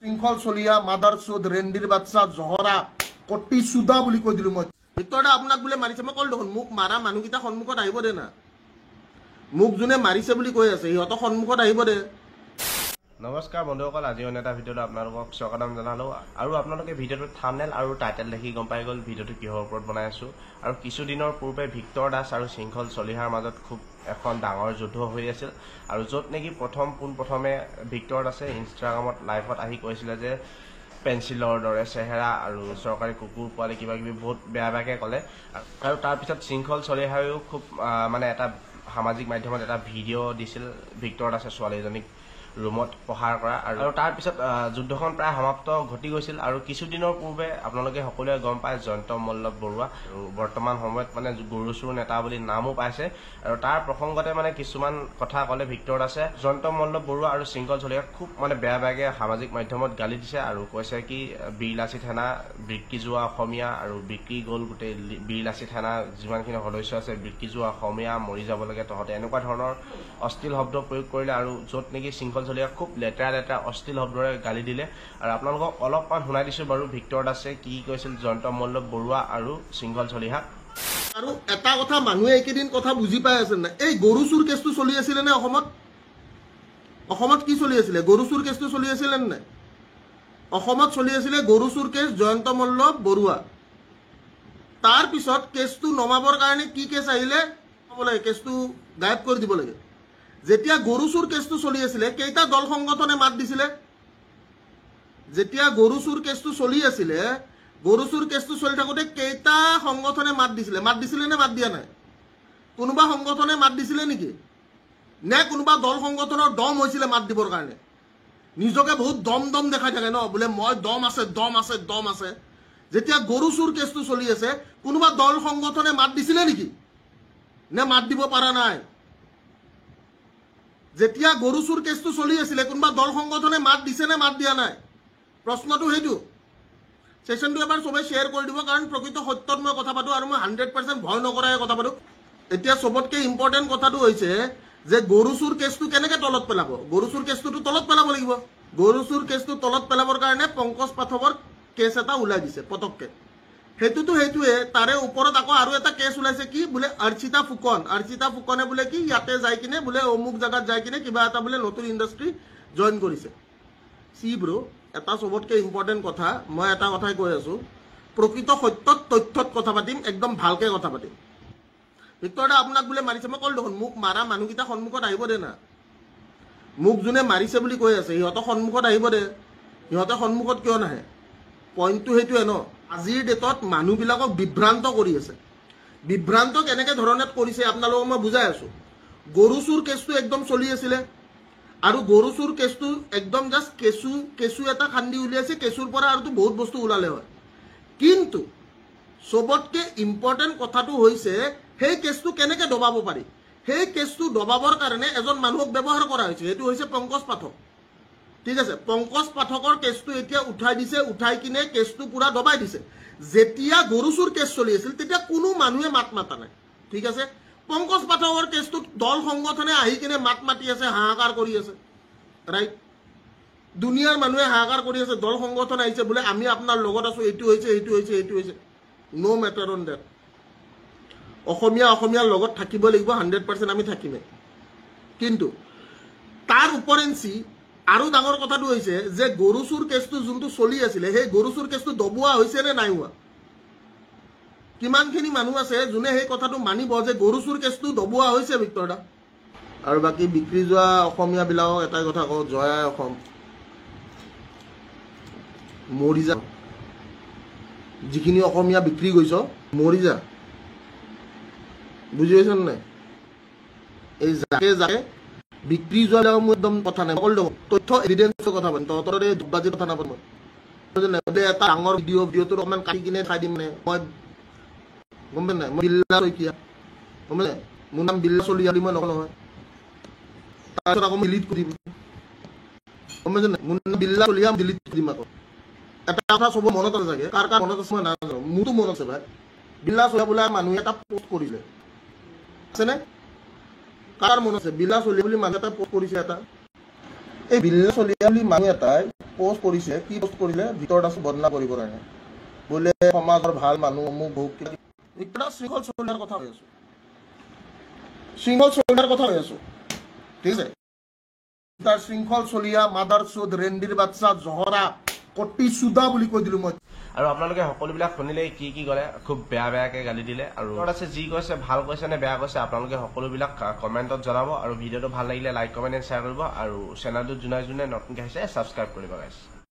শৃংখল চলিয়া মাদাৰ চোদ ৰেণ্ডিৰ বাচ্চা জহৰা কটি চুদা বুলি কৈ দিলো মই ভিতৰতে আপোনাক বোলে মাৰিছে মই কল দেখোন মোক মাৰা মানুহকেইটা সন্মুখত আহিব দে না মোক যোনে মাৰিছে বুলি কৈ আছে সিহঁতৰ সন্মুখত আহিব দে। নমস্কাৰ বন্ধুসকল, আজি অন্য এটা ভিডিঅ'ত আপোনালোকক স্বাগতম জনালোঁ আৰু আপোনালোকে ভিডিঅ'টোত থাম্বনেইল আৰু টাইটেল দেখি গম পাই গ'ল ভিডিঅ'টো কিহৰ ওপৰত বনাই আছোঁ। আৰু কিছুদিনৰ পূৰ্বে ভিক্টৰ দাস আৰু শৃংখল চলিহাৰ মাজত খুব এখন ডাঙৰ যুদ্ধ হৈ আছিল আৰু য'ত নেকি পোনপ্ৰথমে ভিক্টৰ দাসে ইনষ্টাগ্ৰামত লাইভত আহি কৈছিলে যে পেঞ্চিলৰ দৰে চেহেৰা আৰু চৰকাৰী কুকুৰ পোৱালি কিবা কিবি বহুত বেয়াকৈ ক'লে আৰু তাৰপিছত শৃংখল চলিহাৰেও খুব এটা সামাজিক মাধ্যমত এটা ভিডিঅ' দিছিল ভিক্টৰ দাসে ছোৱালীজনীক ৰুমত প্ৰহাৰ কৰা আৰু তাৰপিছত যুদ্ধখন প্ৰায় সমাপ্ত ঘটি গৈছিল। আৰু কিছুদিনৰ পূৰ্বে আপোনালোকে সকলোৱে গম পায় জয়ন্ত মল্লৱ বৰুৱা আৰু বৰ্তমান সময়ত গৰু চুৰ নেতা বুলি নামো পাইছে আৰু তাৰ প্ৰসংগতে কিছুমান কথা ক'লে ভিক্টৰ দাসে। জয়ন্ত মল্লৱ বৰুৱা আৰু শৃংখল চলিহাক খুব বেয়াকৈ সামাজিক মাধ্যমত গালি দিছে আৰু কৈছে কি বীৰলাচি থানা বিক্ৰী যোৱা অসমীয়া আৰু বিক্ৰী গ'ল গোটেই বীৰলাচি থানা যিমানখিনি সদস্য আছে বিক্ৰী যোৱা অসমীয়া মৰি যাব লাগে তহঁতে, এনেকুৱা ধৰণৰ অশ্লীল শব্দ প্ৰয়োগ কৰিলে আৰু য'ত নেকি শৃংখল চলিহাক খুব লেতেৰা অশ্লীল শব্দৰে গালি দিলে। আৰু আপোনালোকক অলপমান শুনাই দিছোঁ বাৰু ভিক্টৰ দাসে কি কৈছিল জয়ন্ত মল্লৱ বৰুৱা আৰু শৃংখল চলিহাক। আৰু এটা কথা মানুহে এইকেইদিন কথা বুজি পাই আছে না, এই গৰু চুৰ কেছটো চলি আছিলে নে অসমত কি চলি আছিলে? গৰু চুৰ কেছটো চলি আছিলে নে? অসমত চলি আছিলে গৰু চুৰ কেছ জয়ন্ত মল্লৱ বৰুৱা। তাৰ পিছত কেছটো নমাবৰ কাৰণে কি কেছ আহিলে কেছটো গায়ব কৰি দিব লাগে। যেতিয়া গৰু চুৰ কেছটো চলি আছিলে কেইটা দল সংগঠনে মাত দিছিলে? যেতিয়া গৰু চুৰ কেছটো চলি আছিলে গৰু চুৰ কেছটো চলি থাকোঁতে কেইটা সংগঠনে মাত দিছিলে নে মাত দিয়া নাই? কোনোবা সংগঠনে মাত দিছিলে নেকি? নে কোনোবা দল সংগঠনৰ দম হৈছিলে মাত দিবৰ কাৰণে? নিজকে বহুত দম দেখাই থাকে ন, বোলে মই দম আছে। যেতিয়া গৰু চুৰ কেছটো চলি আছে কোনোবা দল সংগঠনে মাত দিছিলে নেকি? নে মাত দিব পৰা নাই? যেতিয়া গৰু চুৰ কেছটো চলি আছিলে কোনোবা দল সংগঠনে মাত দিছে নে মাত দিয়া নাই? প্ৰশ্নটো সেইটো। সেশনটো এবাৰ সবাই শ্বেয়াৰ কৰি দিব, কাৰণ প্ৰকৃত সত্যত মই কথা পাতোঁ আৰু মই 100% ভয় নকৰাকৈ কথা পাতোঁ। এতিয়া চবতকে ইম্পৰ্টেণ্ট কথাটো হৈছে যে গৰু চুৰ কেছটো কেনেকৈ তলত পেলাব? গৰু চুৰ কেছটোতো তলত পেলাব লাগিব। গৰু চুৰ কেছটো তলত পেলাবৰ কাৰণে পংকজ পাঠকৰ কেছ এটা ওলাই দিছে পটককে। সেইটোৱে তাৰে ওপৰত আকৌ আৰু এটা কেছ ওলাইছে কি বোলে অৰ্চিতা ফুকনে বোলে কি ইয়াতে যাই কিনে বোলে অমুক জাগাত যাই কিনে কিবা এটা বোলে নতুন ইণ্ডাষ্ট্ৰী জইন কৰিছে। ব্ৰো, এটা চবতকে ইম্পৰ্টেণ্ট কথা, মই এটা কথাই কৈ আছোঁ, প্ৰকৃত সত্যত তথ্যত কথা পাতিম, একদম ভালকৈ কথা পাতিম। ভিক্টৰ দা আপোনাক বোলে মাৰিছে মই কল দেখোন মোক মাৰা মানুহকেইটা সন্মুখত আহিব দে না। মোক যোনে মাৰিছে বুলি কৈ আছে সিহঁতৰ সন্মুখত আহিব দে। সিহঁতে সন্মুখত কিয় নাহে? পইণ্টটো সেইটোৱে ন। আজিৰ ডেটত মানুহবিলাকক বিভ্ৰান্ত কৰি আছে। বিভ্ৰান্ত কেনেকৈ ধৰণত কৰিছে আপোনালোকক মই বুজাই আছোঁ। গৰু চুৰ কেছটো একদম চলি আছিলে আৰু গৰু চুৰ কেছটো একদম জাষ্ট কেঁচু এটা খান্দি উলিয়াইছে, কেঁচুৰ পৰা আৰুতো বহুত বস্তু ওলালে হয়। কিন্তু চবতকে ইম্পৰ্টেণ্ট কথাটো হৈছে সেই কেছটো কেনেকৈ দবাব পাৰি। সেই কেছটো দবাবৰ কাৰণে এজন মানুহক ব্যৱহাৰ কৰা হৈছে, সেইটো হৈছে পংকজ পাঠক। ঠিক আছে, পংকজ পাঠকৰ কেছটো এতিয়া উঠাই দিছে, উঠাই কিনে কেছটো পুৰা দবাই দিছে। যেতিয়া গৰু চুৰ কেছ চলি আছিল তেতিয়া কোনো মানুহে মাত মাতা নাই। ঠিক আছে, পংকজ পাঠকৰ কেছটোত দল সংগঠনে আহি কিনে মাত মাতি আছে, হাহাকাৰ কৰি আছে। ৰাইট, দুনিয়াৰ মানুহে হাহাকাৰ কৰি আছে, দল সংগঠন আহিছে বোলে আমি আপোনাৰ লগত আছোঁ, এইটো হৈছে। ন' মেটাৰ অন ডেট। অসমীয়াৰ লগত থাকিব লাগিব, 100% আমি থাকিমেই। কিন্তু তাৰ ওপৰেঞ্চি আৰু ডাঙৰ কথাটো হৈছে যে গৰু চুৰ কেছটো যোনটো চলি আছিলে সেই গৰু চুৰ কেছটো দবোৱা হৈছে নে নাই হোৱা? কিমানখিনি মানুহ আছে যোনে সেই কথাটো মানিব যে গৰু চুৰ কেছটো দবোৱা হৈছে ভিক্টৰ দা? আৰু বাকী বিক্ৰী যোৱা অসমীয়াবিলাকক এটাই কথা কওঁ, জয় আই অসম, মৰি যা। যিখিনি অসমীয়া বিক্ৰী কৰিছ মৰি যা, বুজি পাইছ নাই? এই যাকে বিক্ৰী যোৱা মোৰ একদম কথা নাই, অকল তথ্য এভিডেন্সৰ কথা পাতিম, তহঁতৰ এই দুবাজিৰ কথা নাপাতিম। মই এটা ডাঙৰ ভিডিঅ'টো অকণমান কাটি কিনে খাই দিম। মই গম পাই নাই, মই বিল্লা শইকীয়া, গম পাই নাই, মোৰ নাম বিল্লা চলিয়া মই নকওঁ নহয়। তাৰপিছত আকৌ মই ডিলিট কৰিম, গম পাইছে নাই, মোৰ নাম বিল্লা চলিয়া ডিলিট কৰিম আকৌ। এটা কথা চব মনত আছে চাগে, কাৰ মনত আছে মই নাজানো, মোৰতো মনত আছে ভাই। বিল্লা চলিয়া বোলা মানুহে এটা পোষ্ট কৰিলে আছেনে? কাৰ মনত আছে? বিল্লা চলিয়া বুলি মানুহ এটা পোষ্ট কৰিছে এটা। এই বিল্লা চলিয়া বুলি মানুহ এটাই পোষ্ট কৰিছে কি পোষ্ট কৰিলে ভিতৰত আছে বদনাম কৰিব কাৰণে বোলে সমাজৰ ভাল মানুহ মোক বহুত কিবা এটা শৃংখল চলিয়াৰ কথা হৈ আছো শৃংখল চলিয়াৰ কথা হৈ আছো ঠিক আছে তাৰ শৃংখল চলিয়া মাদাৰ চুদ ৰেন্দিৰ বাচ্চা জহৰা কটি চুদা বুলি কৈ দিলো মই আৰু আপোনালোকে সকলোবিলাক শুনিলে কি কি কৰে খুব বেয়াকৈ গালি দিলে আৰু আছে যি কৈছে ভাল কৈছে নে বেয়া কৈছে আপোনালোকে সকলোবিলাক কমেণ্টত জনাব আৰু ভিডিঅ'টো ভাল লাগিলে লাইক কমেণ্ট এণ্ড শ্বেয়াৰ কৰিব আৰু চেনেলটো যোনে নতুনকৈ আহিছে ছাবস্ক্ৰাইব কৰিব গাইছ